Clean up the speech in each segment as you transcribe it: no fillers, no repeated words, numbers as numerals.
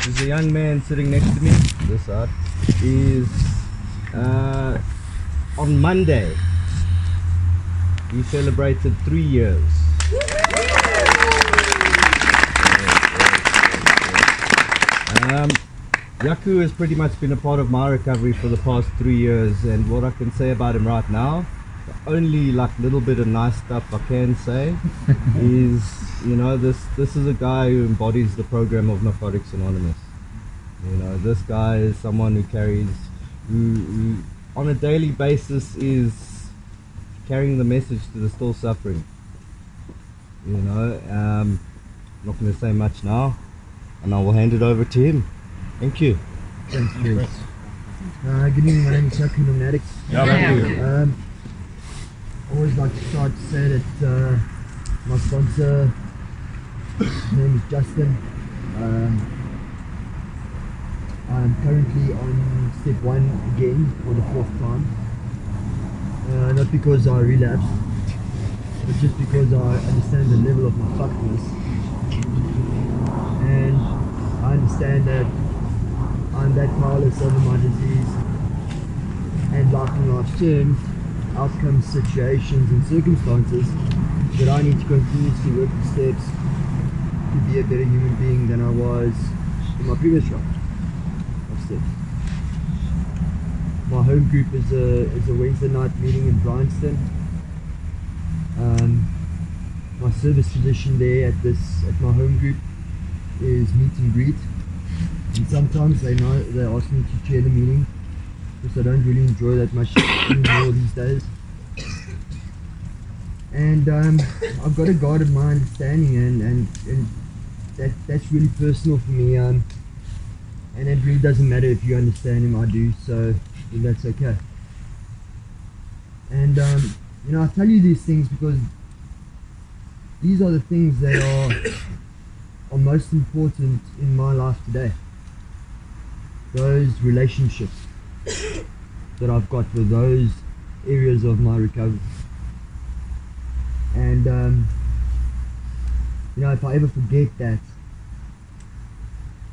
There's a young man sitting next to me, this side, is on Monday, he celebrated 3 years. Jaco has pretty much been a part of my recovery for the past 3 years, and what I can say about him right now, the only like little bit of nice stuff I can say is, you know, this is a guy who embodies the program of Narcotics Anonymous. You know, this guy is someone who on a daily basis is carrying the message to the still suffering. You know, I'm not going to say much now, and I will hand it over to him. Thank you. Thanks, Chris. Good evening, my name is Jaco, I'm an addict. I always like to start to say that my sponsor, his name is Justin. I'm currently on step 1 again for the 4th time. Not because I relapsed, but just because I understand the level of my fuckedness. And I understand that I'm that powerless over my disease, and like in life's terms, outcomes, situations and circumstances, that I need to continuously work the steps to be a better human being than I was in my previous run of steps. My home group is a Wednesday night meeting in Bryanston. My service position there at my home group is meet and greet. And sometimes they ask me to chair the meeting, because I don't really enjoy that much anymore these days. And I've got a guarded my understanding, and that's really personal for me. And it really doesn't matter if you understand him, I do, so that's okay. And you know, I tell you these things because these are the things that are most important in my life today. Those relationships that I've got with those areas of my recovery. And you know, if I ever forget that,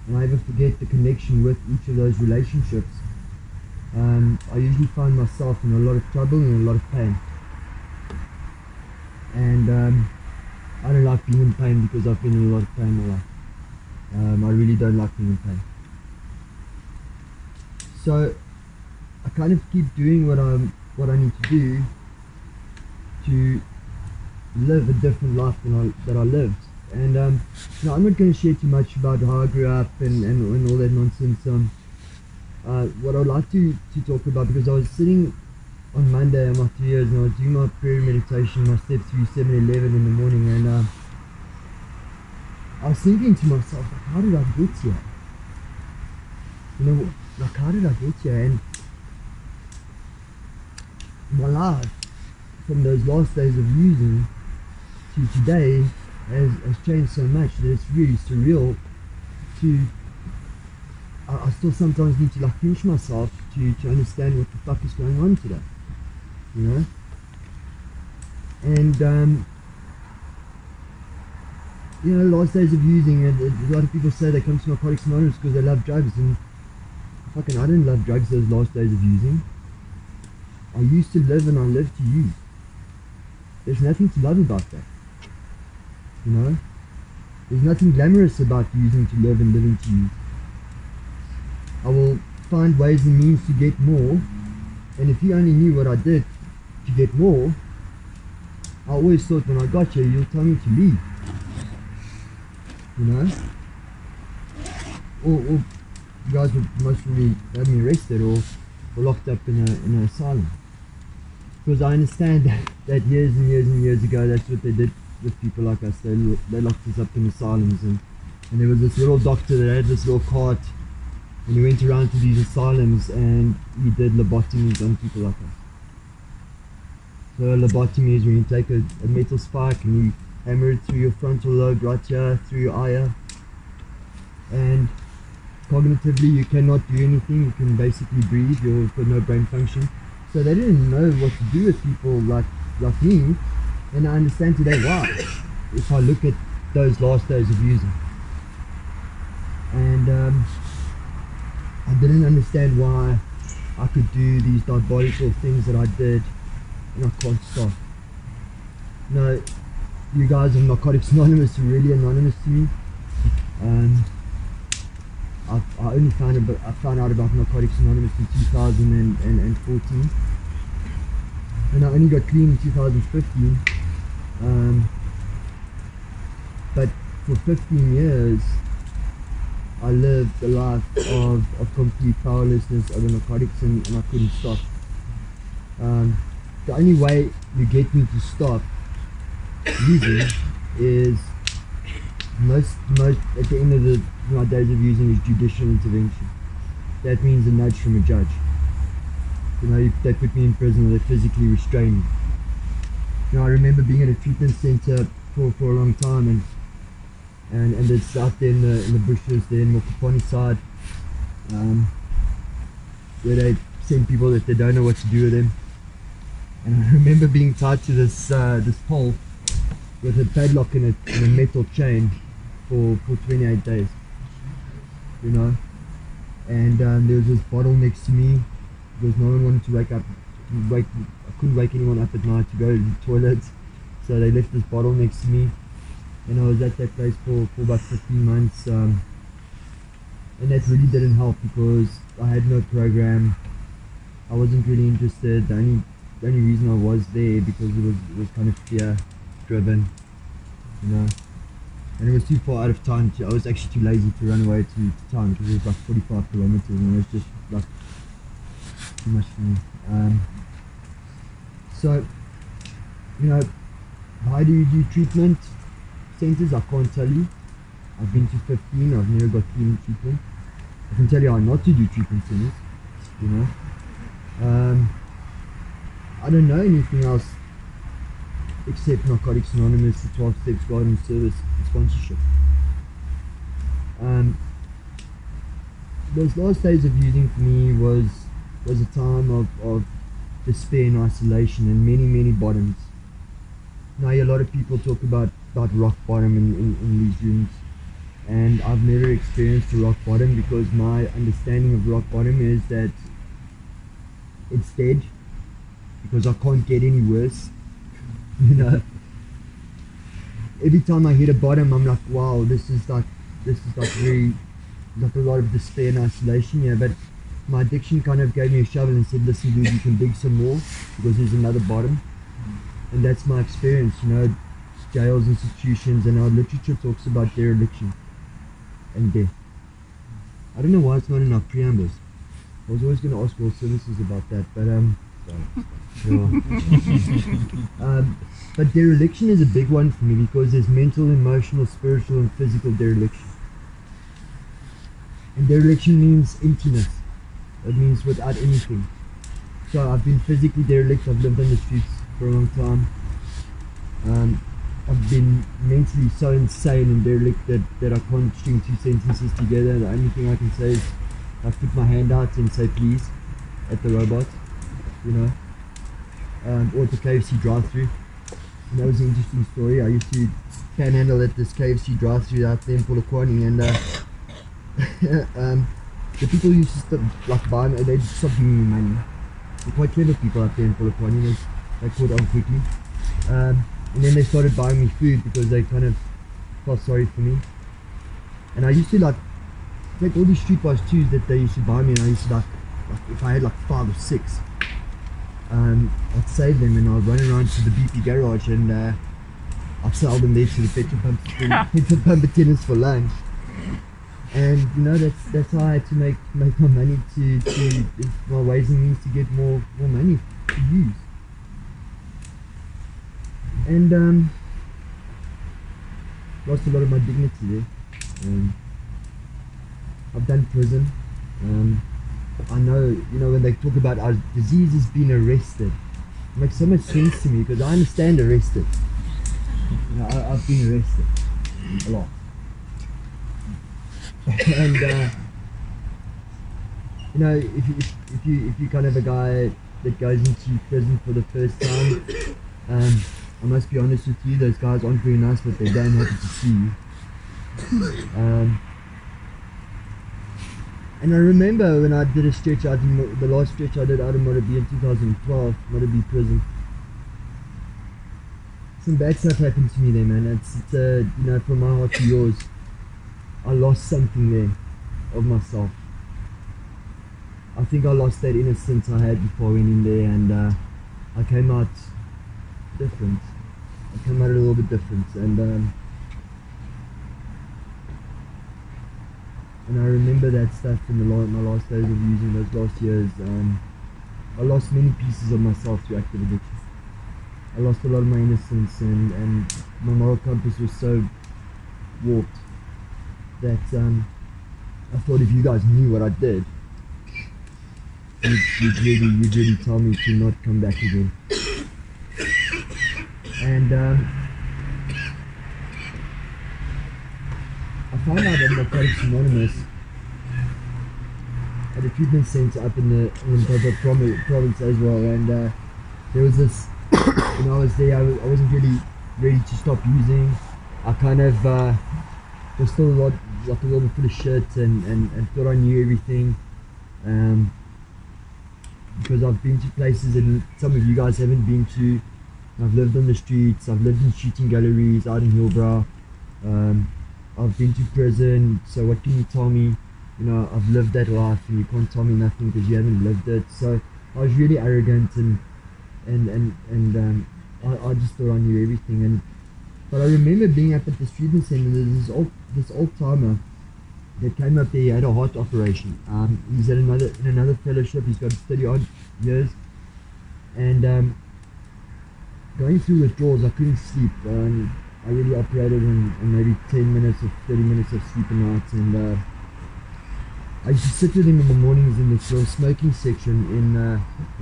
and I ever forget the connection with each of those relationships, I usually find myself in a lot of trouble and a lot of pain. And I don't like being in pain because I've been in a lot of pain in my life. I really don't like being in pain. So I kind of keep doing what I need to do to live a different life than that I lived. And you know, I'm not going to share too much about how I grew up and all that nonsense. What I would like to talk about, because I was sitting on Monday on my 2 years and I was doing my prayer meditation, my step through 7-11 in the morning, and I was thinking to myself, like, how did I get here? You know, like, how did I get here? And my life, from those last days of using to today, has changed so much that it's really surreal. I still sometimes need to like pinch myself to understand what the fuck is going on today, you know. And you know, last days of using, and a lot of people say they come to Narcotics Anonymous because they love drugs, and fucking I didn't love drugs those last days of using. I used to live and I live to use. There's nothing to love about that, you know. There's nothing glamorous about using to live and living to use. I will find ways and means to get more, and if you only knew what I did to get more, I always thought when I got here, you'll tell me to leave, you know, or you guys would most probably have me arrested or locked up in an asylum, because I understand that years and years and years ago, that's what they did with people like us. They locked us up in asylums, and there was this little doctor that had this little cart, and he went around to these asylums and he did lobotomies on people like us. So a lobotomy is when you take a metal spike and you hammer it through your frontal lobe right here, through your eye, and cognitively you cannot do anything. You can basically breathe, you've got no brain function. So they didn't know what to do with people like me, and I understand today why, if I look at those last days of using. And and I didn't understand why I could do these diabolical things that I did, and I can't stop. No, you guys in Narcotics Anonymous are really anonymous to me. I only found out about Narcotics Anonymous in 2014, and I only got clean in 2015. But for 15 years, I lived a life of complete powerlessness over narcotics, and I couldn't stop. The only way you get me to stop using is most at the end of my days of using is judicial intervention. That means a nudge from a judge. You know, they put me in prison, or they physically restrain me. You know, I remember being at a treatment center for a long time, and it's out there in the bushes there in Mokopani side, where they send people that they don't know what to do with them. And I remember being tied to this pole with a padlock and a metal chain for 28 days, you know. And there was this bottle next to me because no one wanted to I couldn't wake anyone up at night to go to the toilet, so they left this bottle next to me, and I was at that place for about 15 months, and that really didn't help because I had no program. I wasn't really interested. The only reason I was there because it was kind of fear driven, you know, and it was too far out of town. I was actually too lazy to run away to town because it was like 45 kilometers, and it was just like too much for me. So, you know, why do you do treatment centers? I can't tell you. I've been to 15. I've never got clean treatment. I can tell you how not to do treatment centers, you know. I don't know anything else except Narcotics Anonymous, the 12 Steps Garden Service, and sponsorship. Those last days of using for me was a time of despair and isolation and many bottoms. Now I hear a lot of people talk about rock bottom in these rooms, and I've never experienced a rock bottom because my understanding of rock bottom is that it's dead because I can't get any worse. You know, every time I hit a bottom, I'm like, wow, this is like very, like a lot of despair and isolation here. But my addiction kind of gave me a shovel and said, listen dude, you can dig some more because there's another bottom. And that's my experience, you know, jails, institutions, and our literature talks about dereliction and death. I don't know why it's not in our preambles. I was always going to ask all services about that, but but dereliction is a big one for me because there's mental, emotional, spiritual, and physical dereliction. And dereliction means emptiness. It means without anything. So I've been physically derelict. I've lived on the streets for a long time. I've been mentally so insane and derelict that I can't string two sentences together. The only thing I can say is I put my hand out and say please at the robot, you know, or at the KFC drive-thru. And that was an interesting story. I used to panhandle at this KFC drive-thru out there in Polokwane, and the people used to stop, buy me, they'd stop giving me money. They're quite clever people out there in Polokwane. They caught on quickly. And then they started buying me food because they kind of felt sorry for me. And I used to take all these streetwise chews that they used to buy me, and I used to if I had 5 or 6, I'd save them and I'd run around to the BP garage and I'd sell them there to the petrol pump attendants for lunch. And you know, that's how I had to make my money to my ways and means to get more money to use. And lost a lot of my dignity there. I've done prison. I know, you know, when they talk about our disease has been arrested, it makes so much sense to me because I understand arrested. You know, I've been arrested a lot. And you know, if you kind of a guy that goes into prison for the first time, I must be honest with you, those guys aren't very nice, but they're damn happy to see you. And I remember when I did a stretch out in the last stretch I did out in m4a in 2012, m4a prison. Some bad stuff happened to me there, man. It's you know, from my heart to yours, I lost something there of myself. I think I lost that innocence I had before I went in there, and I came out different. I came out a little bit different, and I remember that stuff in my last days of using, those last years. I lost many pieces of myself through active addiction. I lost a lot of my innocence, and my moral compass was so warped that I thought if you guys knew what I did, you'd really tell me to not come back again. And I found out that Narcotics Anonymous at a treatment center up in the province as well, and there was this, when I was there, I wasn't really ready to stop using. I kind of was still a little bit full of shit, and thought I knew everything, because I've been to places that some of you guys haven't been to. I've lived on the streets, I've lived in shooting galleries out in Hillbrow, I've been to prison, so what can you tell me? You know, I've lived that life, and you can't tell me nothing because you haven't lived it. So I was really arrogant, and I just thought I knew everything. But I remember being up at the treatment center. There's this old timer that came up there. He had a heart operation. He's at another fellowship. He's got 30 odd years, and going through withdrawals, I couldn't sleep. I really operated on maybe 10 minutes or 30 minutes of sleep a night, and I used to sit with him in the mornings in this little smoking section in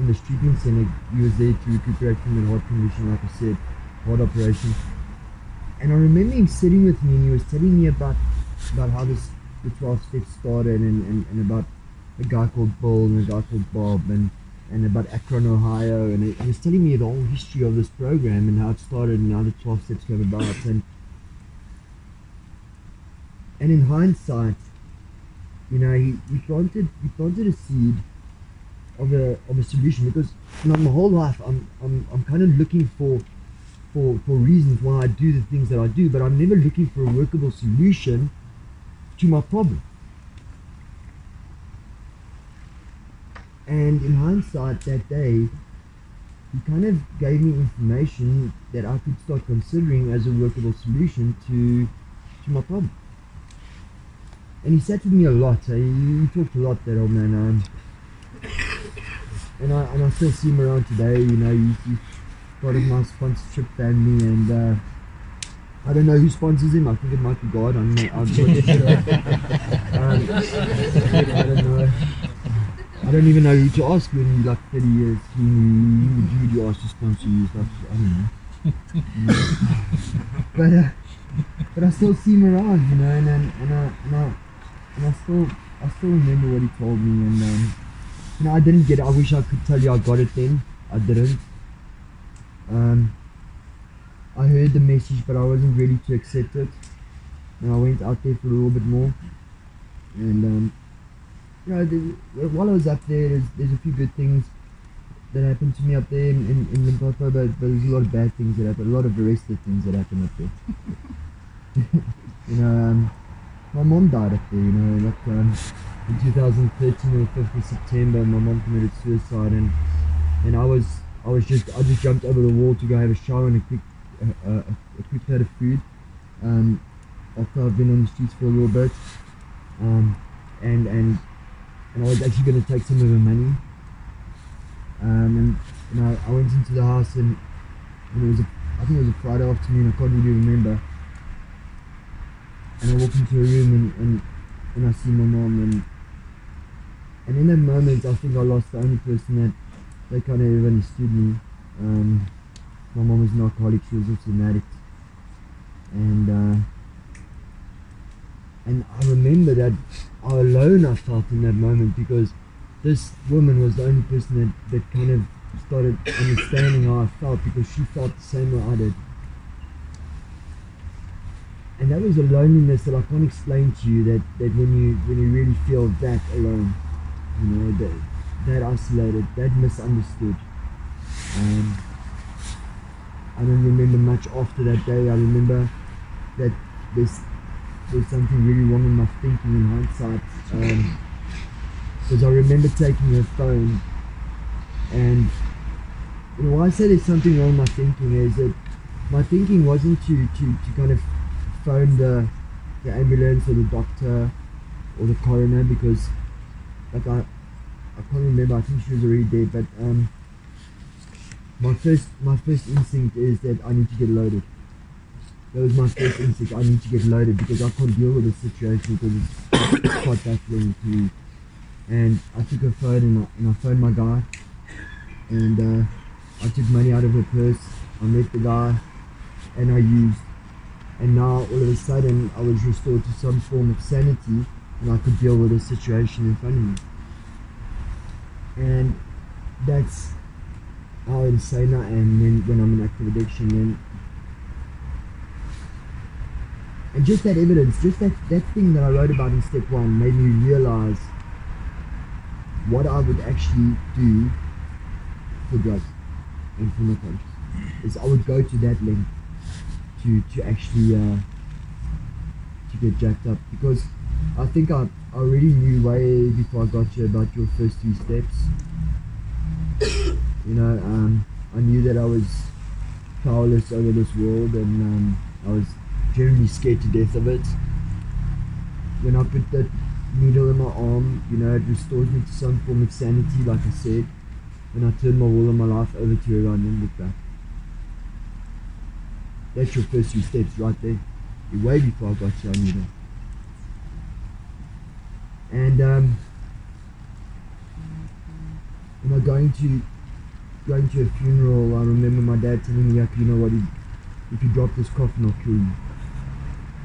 the treatment center. He was there to recuperate from a heart condition, like I said, heart operation. And I remember him sitting with me, and he was telling me about how the 12 steps started, and about a guy called Bill and a guy called Bob, and about Akron, Ohio, and he was telling me the whole history of this program and how it started and how the 12 steps came about. And in hindsight, you know, he planted a seed of a solution, because my whole life I'm kind of looking for reasons why I do the things that I do, but I'm never looking for a workable solution to my problem. And in hindsight, that day, he kind of gave me information that I could start considering as a workable solution to my problem. And he sat with me a lot. He talked a lot, that old man. And I still see him around today. You know, he's part of my sponsorship family, and I don't know who sponsors him. I think it might be God. I'm not sure. I don't know. I don't even know who to ask when you're like 30 years. Who would you ask to sponsor you? Stuff. I don't know. But I still see him around, you know, and I still remember what he told me, and you know, I didn't get it. I wish I could tell you I got it then. I didn't. I heard the message, but I wasn't ready to accept it. And I went out there for a little bit more, and you know, while I was up there, there's a few good things that happened to me up there in Limpopo, but there's a lot of bad things that happened, a lot of arrested things that happened up there. You know, my mom died up there, you know, like in 2013 on the 5th of September, my mom committed suicide, and I just jumped over the wall to go have a shower and a quick plate of food, after I've been on the streets for a little bit, and I was actually going to take some of her money, and you know, I went into the house, and I think it was a Friday afternoon, I can't really remember, and I walked into her room, and I see my mom, and in that moment I think I lost the only person that kind of ever understood me. My mom was an alcoholic, she was also an addict, and I remember that how alone I felt in that moment, because this woman was the only person that kind of started understanding how I felt, because she felt the same way I did. And that was a loneliness that I can't explain to you, that when you really feel that alone, you know, that isolated, that misunderstood. I don't remember much after that day. I remember that there's something really wrong in my thinking in hindsight, because I remember taking her phone, and you know, why I say there's something wrong with my thinking is that my thinking wasn't to kind of phone the ambulance or the doctor or the coroner, because like I can't remember, I think she was already dead, but my first instinct is that I need to get loaded. That was my first instinct, I need to get loaded, because I can't deal with the situation, because it's quite baffling to me. And I took her phone and I phoned my guy, and I took money out of her purse, I met the guy, and I used. And now all of a sudden I was restored to some form of sanity, and I could deal with the situation in front of me. And that's how insane I am when I'm in active addiction. And just that evidence, just that thing that I wrote about in step 1 made me realize what I would actually do for drugs and for narcotics. Is I would go to that length to actually to get jacked up, because I think I already knew way before I got here about your first 3 steps. You know, I knew that I was powerless over this world, and I was generally scared to death of it. When I put that needle in my arm, you know, it restores me to some form of sanity, like I said, and I turned my will of my life over to her, I didn't look back. That's your first 3 steps right there. Way before I got you, I knew that. And you know, going to a funeral, I remember my dad telling me, you know what, if you drop this coffin, I'll kill you.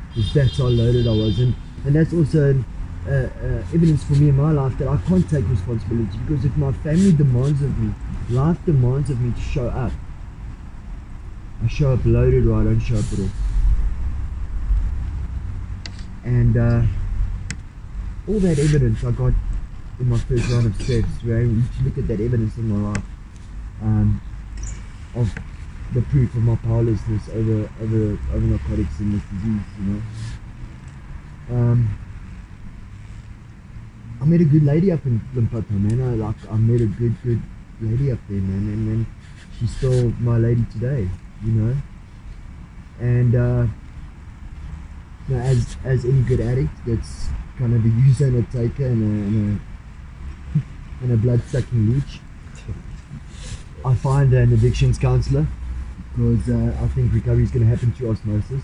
Because that's how loaded I was. And that's also evidence for me in my life that I can't take responsibility, because if my family demands of me, life demands of me to show up, I show up loaded, or I don't show up at all. And all that evidence I got in my first round of steps, where I need to look at that evidence in my life, of the proof of my powerlessness over narcotics and this disease, you know. I met a good lady up in Limpopo, man. I met a good lady up there, man, and she's still my lady today, you know. And you know, as any good addict, that's kind of a user and a taker and a blood-sucking leech. I find an addictions counselor, because I think recovery is going to happen through osmosis,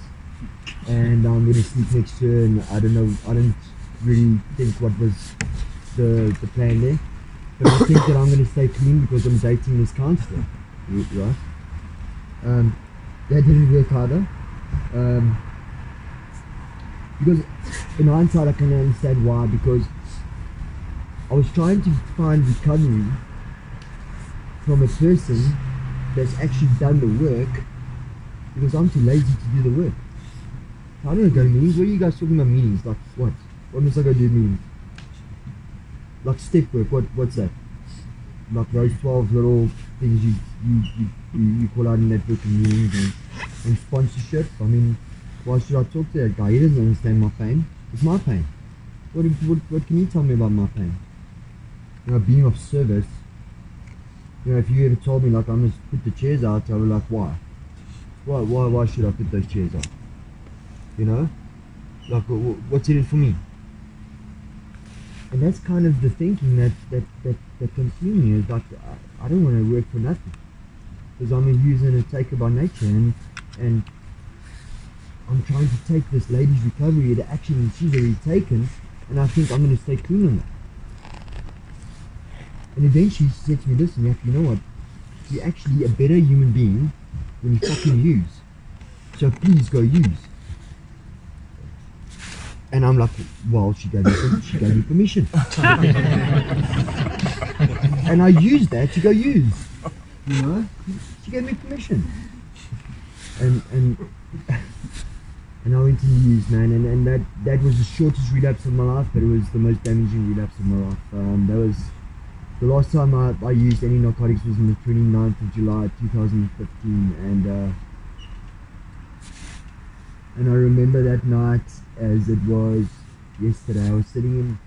and I'm going to sleep next to her, and I don't really think what was the plan there, but I think that I'm going to stay clean because I'm dating this counselor, right? That didn't work either, because in hindsight I can understand why, because I was trying to find recovery from a person that's actually done the work, because I'm too lazy to do the work. I don't want to go to meetings. What are you guys talking about meetings? Like what? What must I go do meetings? Like step work, what's that? Like those 12 little things you call out in networking meetings and sponsorship. I mean, why should I talk to that guy? He doesn't understand my pain. It's my pain. What can you tell me about my pain? You know, being of service. You know, if you ever told me like I'm gonna put the chairs out, I would be like, why? Why should I put those chairs out? You know, like what's in it for me? And that's kind of the thinking that consumes me. Is like I don't want to work for nothing, because I'm a user and a taker by nature, and I'm trying to take this lady's recovery, the action that she's already taken, and I think I'm going to stay clean on that. And eventually she said to me, listen, you know what, you're actually a better human being when you fucking use, so please go use. And I'm like, well, she gave me permission. And I used that to go use, you know, she gave me permission. And and I went and used, man, and that was the shortest relapse of my life, but it was the most damaging relapse of my life. That was the last time I used any narcotics was on the 29th of July 2015, and I remember that night as it was yesterday. I was sitting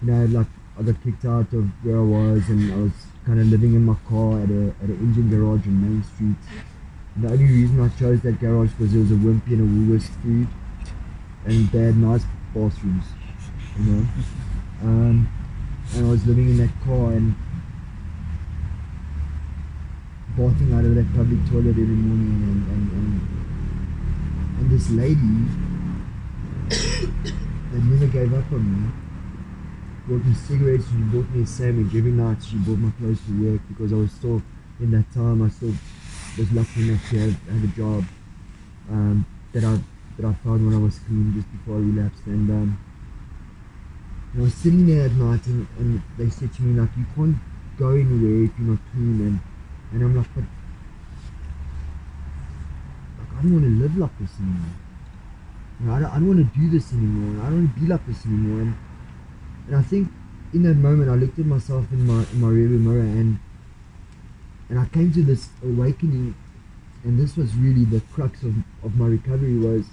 in, like I got kicked out of where I was, and I was kind of living in my car at an engine garage on Main Street. And the only reason I chose that garage was there was a Wimpy and a Woolworths food, and they had nice bathrooms, and I was living in that car and bathing out of that public toilet every morning, and this lady that never gave up on me bought me cigarettes, she bought me a sandwich every night. She bought my clothes to work because I was still, in that time, I still was lucky enough to have a job that I found when I was clean just before I relapsed. And I was sitting there at night, and they said to me, like, you can't go anywhere if you're not clean. And I'm like, but I don't want to live like this anymore. I don't want to do this anymore. I don't want to be like this anymore. And I think in that moment I looked at myself in my rearview mirror, and I came to this awakening, and this was really the crux of my recovery, was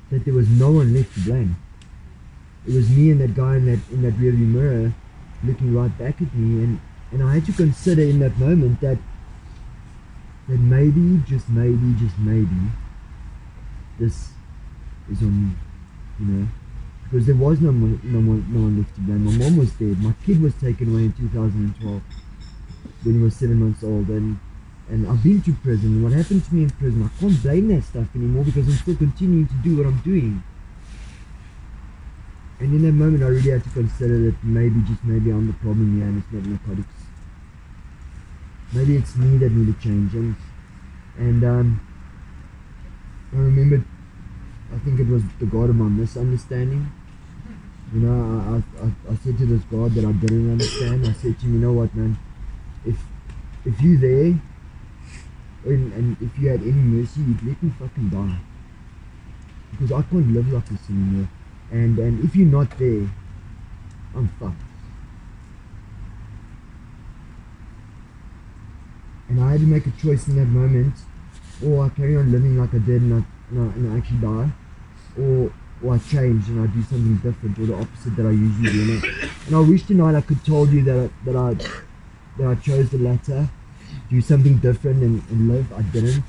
that there was no one left to blame. It was me and that guy in that rearview mirror looking right back at me, and I had to consider in that moment that maybe, just maybe, this is on me, because there was no one left to blame. My mom was dead. My kid was taken away in 2012 when he was 7 months old, and I've been to prison. What happened to me in prison, I can't blame that stuff anymore because I'm still continuing to do what I'm doing. And in that moment I really had to consider that maybe, just maybe, I'm the problem here, and it's not narcotics. Maybe it's me that need to change. And I remember, I think it was the God of my misunderstanding. I said to this God that I didn't understand, I said to him, you know what, man, if you're there, and if you had any mercy, you'd let me fucking die, because I can't live like this anymore. And if you're not there, I'm fucked. And I had to make a choice in that moment: or I carry on living like I did and I actually die, or I change and I do something different, or the opposite that I usually do. And I wish tonight I could told you that I chose the latter, do something different and live. I didn't.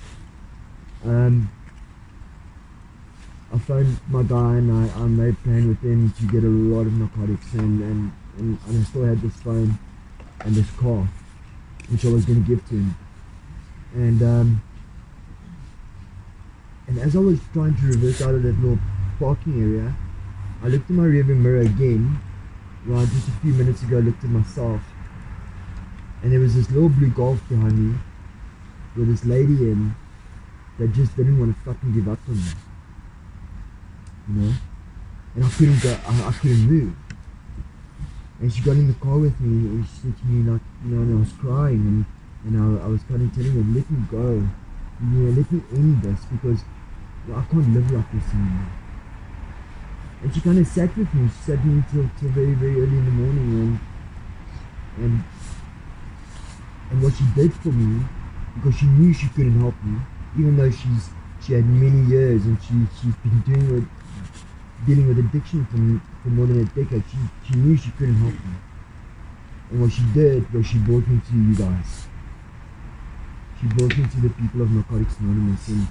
I phoned my guy and I made a plan with him to get a lot of narcotics, and I still had this phone and this car which I was going to give to him. And as I was trying to reverse out of that little parking area, I looked in my rearview mirror again. Right, just a few minutes ago I looked at myself, and there was this little blue Golf behind me with this lady in that just didn't want to fucking give up on me, and I couldn't go, I couldn't move. And she got in the car with me and she said to me, like, and I was crying, and I was kind of telling her, let me go, let me end this, because I can't live like this anymore. And she kind of sat with me. She sat with me till very, very early in the morning, and what she did for me, because she knew she couldn't help me, even though she had many years and she's been dealing with addiction for more than a decade. She knew she couldn't help me, and what she did was she brought me to you guys. She brought me to the people of Narcotics Anonymous, and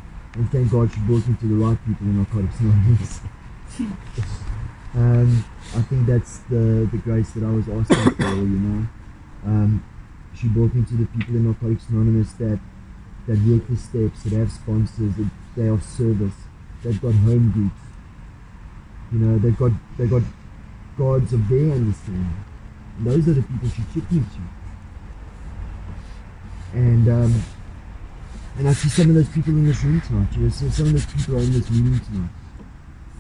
thank God she brought me to the right people in Narcotics Anonymous. I think that's the grace that I was asking for, She brought me to the people in Narcotics Anonymous that work the steps, that have sponsors, that they are service, they've got home groups, they've got gods of their understanding. And those are the people she took me to. And I see some of those people in this room tonight. So some of those people are in this meeting tonight.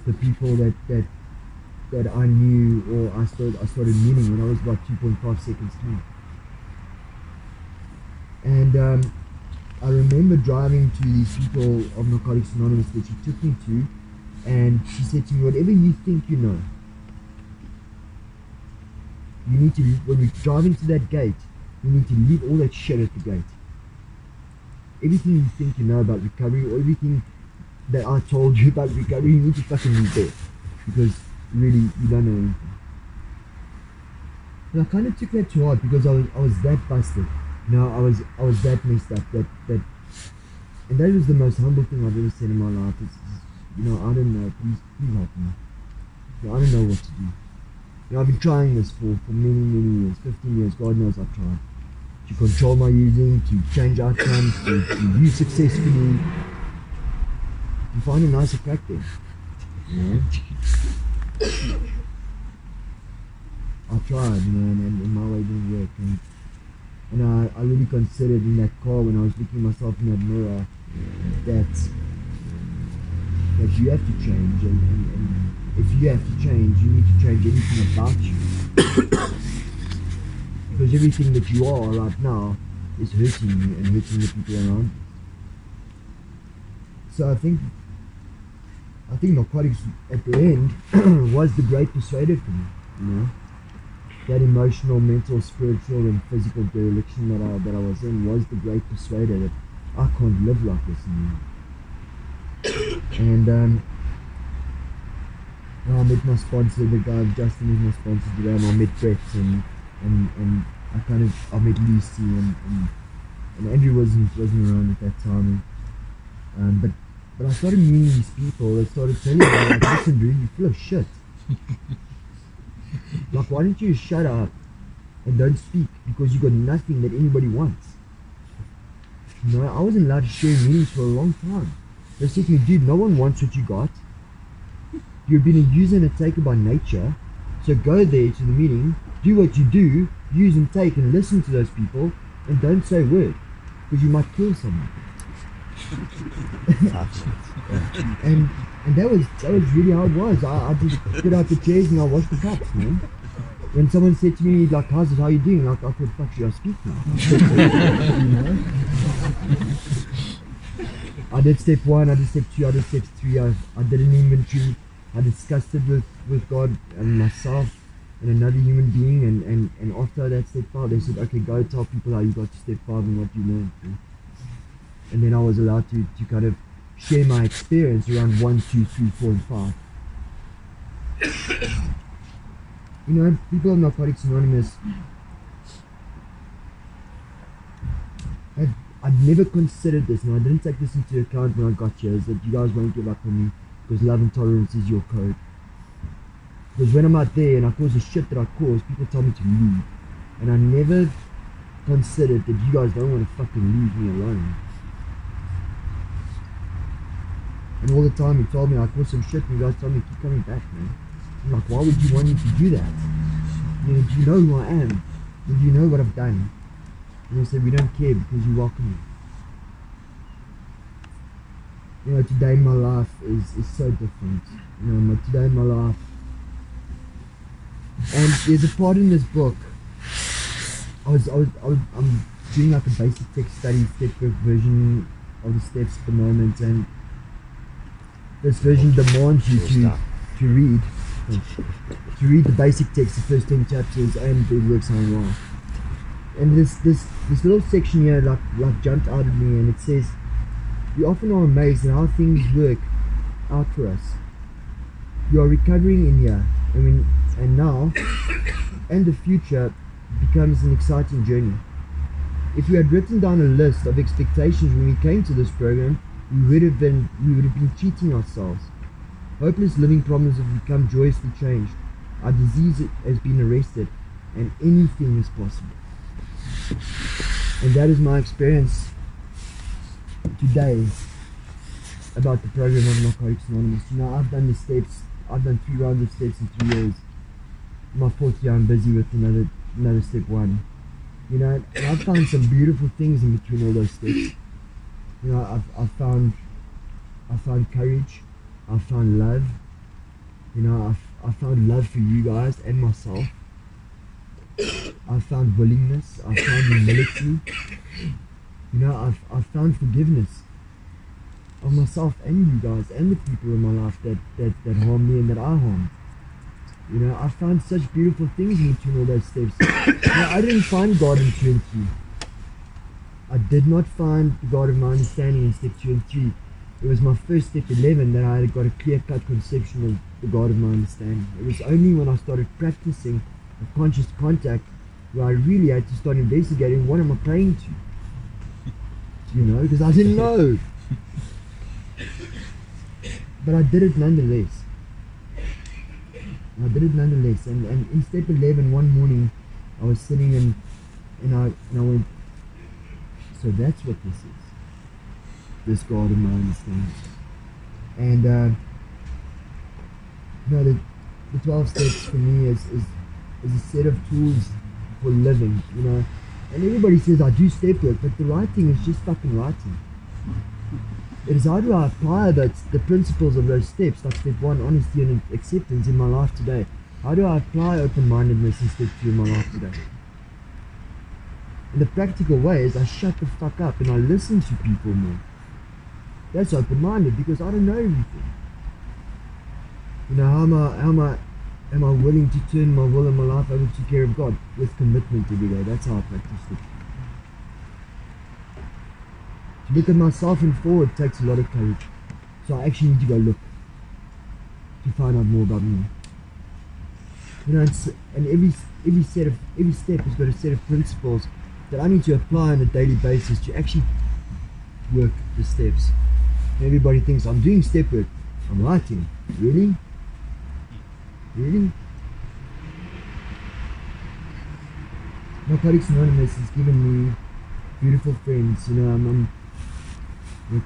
The people that I knew, or I started meeting when I was about 2.5 seconds clean. And I remember driving to these people of Narcotics Anonymous that she took me to, And she said to me, whatever you think you know, you need to, when we drive into that gate, you need to leave all that shit at the gate. Everything you think you know about recovery, or everything that I told you about recovery, you need to fucking leave there. Because really, you don't know anything. And I kind of took that to heart because I was that busted. You know, I was that messed up. And that was the most humble thing I've ever said in my life. It's, you know, I don't know. Please help me. You know, I don't know what to do. You know, I've been trying this for many years, 15 years. God knows I've tried to control my using, to change outcomes, to use successfully, to find a nicer practice. You know? I tried, you know, and my way didn't work. And I really considered in that car when I was looking at myself in that mirror that you have to change, and if you have to change, you need to change everything about you. Because everything that you are right now is hurting you and hurting the people around you. So I think narcotics at the end was the great persuader for me, you know. That emotional, mental, spiritual and physical dereliction that I was in was the great persuader that I can't live like this anymore. And I met my sponsor, the guy Justin is my sponsor today, and I met Brett and I met Lucy and Andrew wasn't around at that time. But I started meeting these people that started telling me, like, listen dude, you're full of shit. Like, why don't you shut up and don't speak, because you got nothing that anybody wants. You know, I wasn't allowed to share meetings for a long time. They said to me, dude, no one wants what you got. You've been a user and a taker by nature, so go there to the meeting, do what you do, use and take and listen to those people, and don't say a word, because you might kill someone. and that was really how it was. I just get out the chairs and I wash the cups, man. When someone said to me, like, how's it, how you doing? Like, I thought, fuck, should I speak now? You know? I did step 1, I did step 2, I did step 3, I did an inventory, I discussed it with God and myself and another human being, and after that step 5, they said, okay, go tell people how you got to step 5 and what you learned. And then I was allowed to kind of share my experience around 1, 2, 3, 4, and 5. You know, people of Narcotics Anonymous, I've never considered this, and I didn't take this into account when I got here, is that you guys won't give up on me, because love and tolerance is your code. Because when I'm out there and I cause the shit that I cause, people tell me to leave. And I never considered that you guys don't want to fucking leave me alone. And all the time you told me I caused some shit, and you guys told me keep coming back, man. I'm like, why would you want me to do that? You know, do you know who I am? Do you know what I've done? And they said, we don't care because you welcome me. You know, today in my life is so different. You know, today in my life. And there's a part in this book, I'm doing like a basic text study, step-work version of the steps at the moment, and this version demands you to read the basic text, the first 10 chapters, and it works on well. And this little section here like jumped out at me, and it says, we often are amazed at how things work out for us. You are recovering in here, and now and the future becomes an exciting journey. If we had written down a list of expectations when we came to this program, we would have been cheating ourselves. Hopeless living problems have become joyously changed. Our disease has been arrested, and anything is possible. And that is my experience today about the program of Narcotics Anonymous. You know, I've done the steps. I've done 3 rounds of steps in 3 years. My 4th year, I'm busy with another step 1. You know, and I've found some beautiful things in between all those steps. You know, I found courage. I found love. You know, I found love for you guys and myself. I found willingness. I found humility. You know, I found forgiveness. of myself and you guys and the people in my life that harm me and that I harm. You know, I found such beautiful things in between all those steps. Now, I didn't find God in 2 and 3. I did not find the God of my understanding in step 2 and 3. It was my first step 11 that I got a clear-cut conception of the God of my understanding. It was only when I started practicing a conscious contact where I really had to start investigating what am I praying to. You know, because I didn't know. But I did it nonetheless. And in step 11 one morning I was sitting and I went, so that's what this is. This God of my understanding. And you know, the 12 steps for me is a set of tools for living, you know. And everybody says I do step work, but the right thing is just fucking writing. It is how do I apply the principles of those steps, like step 1, honesty and acceptance, in my life today? How do I apply open-mindedness in step 2 in my life today? And the practical way is I shut the fuck up and I listen to people more. That's open-minded, because I don't know everything. You know, how am I willing to turn my will and my life over to the care of God with commitment every day? That's how I practice it. To look at myself and forward takes a lot of courage. So I actually need to go look to find out more about me. You know, and every step has got a set of principles that I need to apply on a daily basis to actually work the steps. And everybody thinks I'm doing step work. I'm writing. Really? Really? Narcotics Anonymous has given me beautiful friends. You know, I'm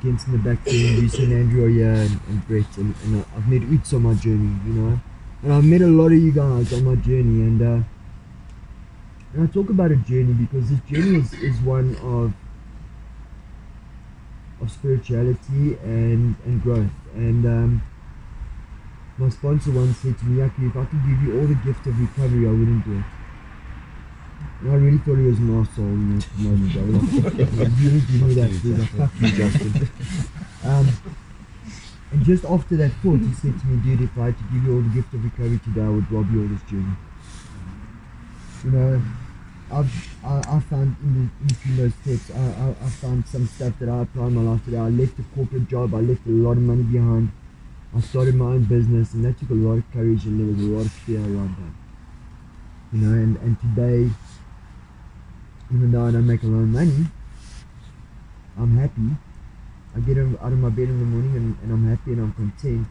Ken's in the back there, and Lucy and Andrew are here, and Brett, and I've met Utz on my journey, you know, and I've met a lot of you guys on my journey, and I talk about a journey because this journey is one of spirituality and growth. And my sponsor once said to me, Jaco, if I could give you all the gift of recovery, I wouldn't do it. And I really thought he was an arsehole, you know, at the moment. I was like, you didn't give me that, dude. Like, fuck you, Justin. And just after that thought, he said to me, dude, if I had to give you all the gift of recovery today, I would rob you of this journey. You know, I found in between those steps, I found some stuff that I apply in my life today. I left a corporate job, I left a lot of money behind. I started my own business, and that took a lot of courage, and there was a lot of fear around that. You know, and today, even though I don't make a lot of money, I'm happy. I get out of my bed in the morning and I'm happy and I'm content.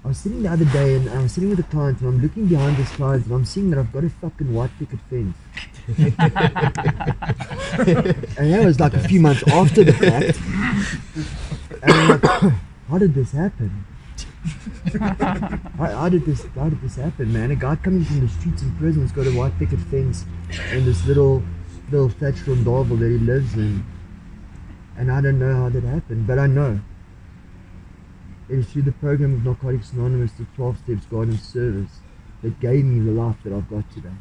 I was sitting the other day and I was sitting with a client, and I'm looking behind this client and I'm seeing that I've got a fucking white picket fence. And that was like a few months after the fact. And I'm like, how did this happen? How did this happen, man? A guy coming from the streets in prison has got a white picket fence and this little thatched rondel that he lives in, and I don't know how that happened, but I know it is through the program of Narcotics Anonymous, the 12 Steps Guidance Service, that gave me the life that I've got today.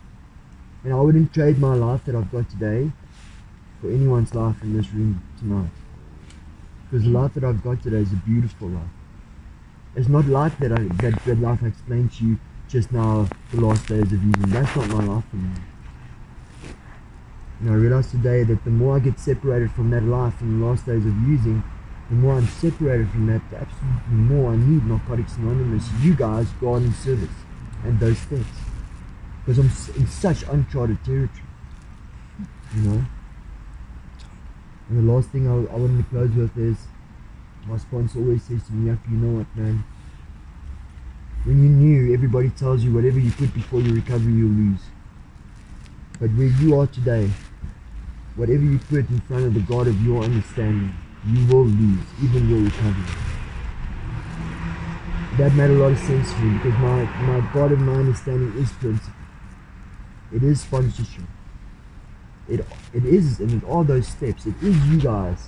And I wouldn't trade my life that I've got today for anyone's life in this room tonight, because the life that I've got today is a beautiful life. It's not like that life I explained to you just now, the last days of using. That's not my life anymore. And I realized today that the more I get separated from that life in the last days of using, the more I'm separated from that, the absolutely more I need Narcotics Anonymous, you guys, God and service, and those steps. Because I'm in such uncharted territory, you know. And the last thing I wanted to close with is, my sponsor always says to me, Jaco, you know what, man? When you're new, everybody tells you whatever you put before your recovery, you'll lose. But where you are today, whatever you put in front of the God of your understanding, you will lose, even your recovery. That made a lot of sense to me, because my God of my understanding is principle. It is sponsorship. It is, and it are those steps. It is you guys,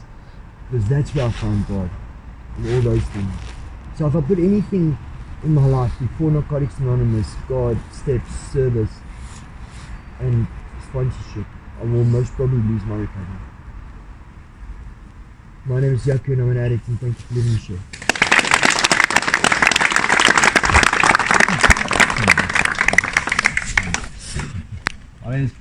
because that's where I find God, in all those things. So if I put anything in my life before Narcotics Anonymous, God, steps, service, and sponsorship, I will most probably lose my recovery. My name is Jaco and I'm an addict, and thank you for letting me share. My name is